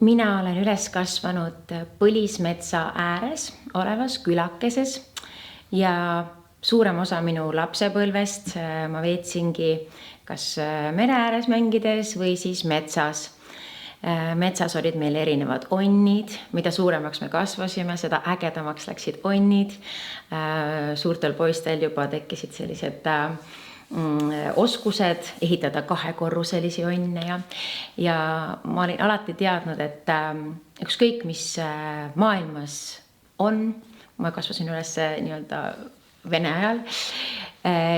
Mina olen üles kasvanud Põlismetsa ääres olevas külakeses ja suurem osa minu lapsepõlvest ma veetsingi kas mere ääres mängides või siis metsas. Metsas olid meil erinevad onnid, mida suuremaks me kasvasime, seda ägedamaks läksid onnid. Suurtel poistel juba tekkisid sellised oskused ehitada kahekorruselisi onne ja ma olin alati teadnud, et ükskõik mis maailmas on, ma kasvasin üles nii-öelda Vene ajal,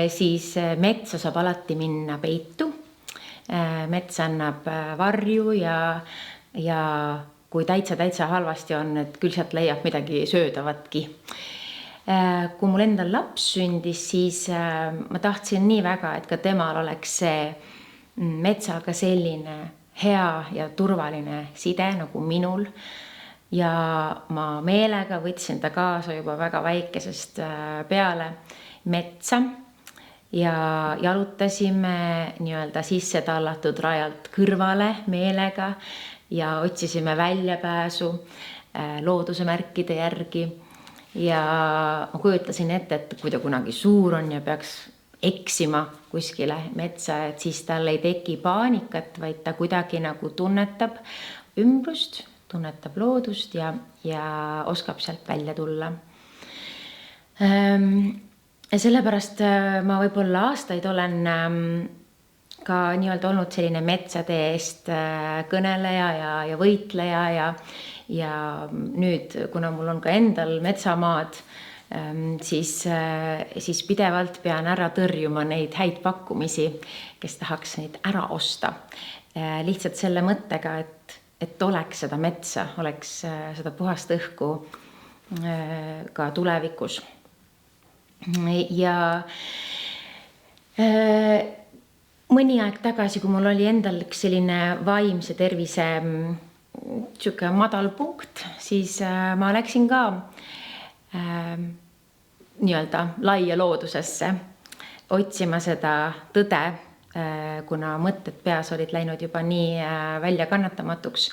siis metsa saab alati minna peitu. Mets annab varju ja kui täitsa halvasti on, et küll sealt leiab midagi söödavatki. Kui mul endal laps sündis, siis ma tahtsin nii väga, et ka temal oleks see metsaga selline hea ja turvaline side nagu minul. Ja ma meelega võtsin ta kaasa juba väga väikesest peale metsa ja jalutasime nii-öelda sisse tallatud rajalt kõrvale meelega ja otsisime väljapääsu looduse märkide järgi. Ja ma kujutasin ette, et kui ta kunagi suur on ja peaks eksima kuskile metsa, et siis tal ei teki paanikat, vaid ta kuidagi nagu tunnetab ümbrust, tunnetab loodust ja oskab sealt välja tulla. Sellepärast ma võib-olla aastaid olen ka nii-öelda olnud selline metsade eest kõneleja ja võitleja ja nüüd, kuna mul on ka endal metsamaad, siis pidevalt pean ära tõrjuma neid häid pakkumisi, kes tahaks neid ära osta. Lihtsalt selle mõttega, et oleks seda metsa, oleks seda puhast õhku ka tulevikus. Ja mõni aeg tagasi, kui mul oli endal üks selline vaimse tervise madal punkt, siis ma läksin ka nii-öelda laia loodusesse otsima seda tõde, kuna mõtted peas olid läinud juba nii välja kannatamatuks.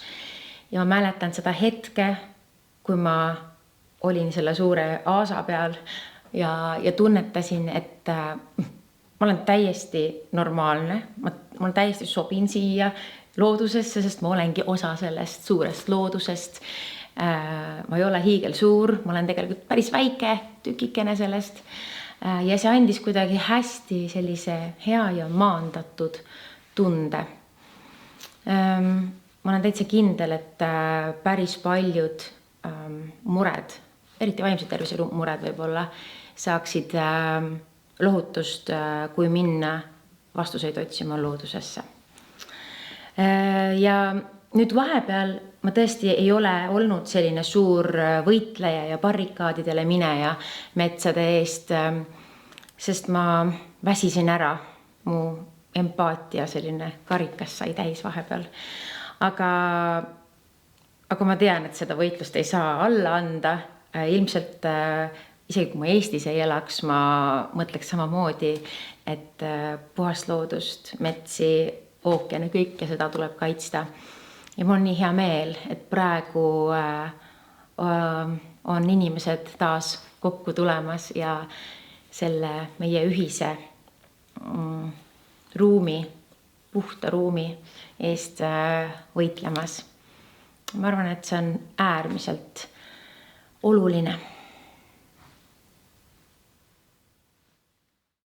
Ja ma mäletan seda hetke, kui ma olin selle suure aasa peal ja tunnetasin, et ma olen täiesti normaalne, ma olen täiesti sobin siia loodusesse, sest ma olengi osa sellest suurest loodusest. Ma ei ole hiigel suur, ma olen tegelikult päris väike tükikene sellest. Ja see andis kuidagi hästi sellise hea ja maandatud tunde. Ma olen täitsa kindel, et päris paljud mured, eriti vaimse tervise mured võib-olla, saaksid lohutust, kui minna vastuseid otsima loodusesse. Ja nüüd vahepeal ma tõesti ei ole olnud selline suur võitleja ja barrikaadidele mineja metsade eest, sest ma väsisin ära, mu empaatia selline karikas sai täis vahepeal. Aga ma tean, et seda võitlust ei saa alla anda. Ilmselt isegi kui ma Eestis ei elaks, ma mõtleks samamoodi, et puhast loodust, metsi, ookeane, kõike seda tuleb kaitsta. Ja mul on nii hea meel, et praegu on inimesed taas kokku tulemas ja selle meie ühise ruumi, puhta ruumi eest võitlemas. Ma arvan, et see on äärmiselt oluline.